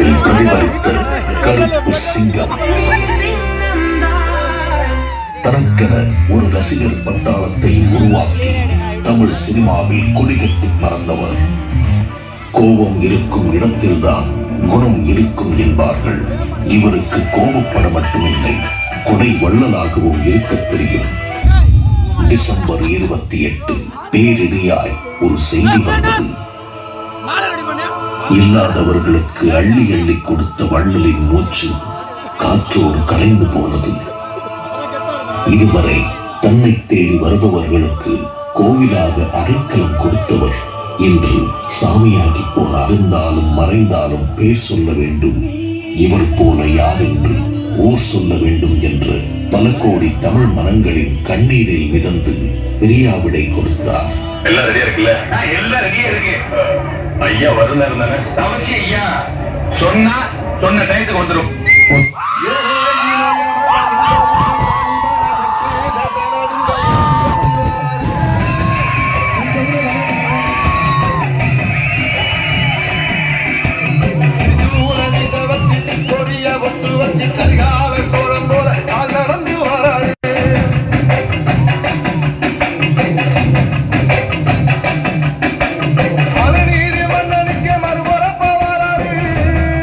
சினிமாவில் பிரதிபலித்த கருப்பு சிங்கம். தனக்கென ஒரு ரசிகர் பட்டாளத்தை உருவாக்கி தமிழ் சினிமாவில் கொடிகட்டி பறந்தவர். கோபம் இருக்கும் இடத்தில்தான் குணம் இருக்கும் என்பார்கள். இவருக்கு கோபப்பட மட்டுமில்லை, கொடை வள்ளலாகவும் இருக்க தெரியும். டிசம்பர் 28 பேரிடியாய் ஒரு செய்தி வந்தது. இல்லாதவர்களுக்கு அள்ளி அள்ளி கொடுத்த வள்ளலின் மூச்சு காற்றோடு கலைந்து போனது. இதுவரை தன்னை தேடி வருபவர்களுக்கு கோவிலாக அடைக்கலம் கொடுத்தவர் இன்று சாமியாகி போனார். இருந்தாலும் மறைந்தாலும் பேர் சொல்ல வேண்டும், இவர் போல யார் என்று ஊர் சொல்ல வேண்டும் என்று பல கோடி தமிழ் மனங்களின் கண்ணீரில் மிதந்து பெரியாவிடை கொடுத்தார். எல்லாம் ரெடியா இருக்குல்ல? எல்லாம் ரெடியா இருக்கு. ஐயா வருந்தாரு தானே? தவசி ஐயா சொன்னா சொன்ன டயத்துக்கு வந்துடும்.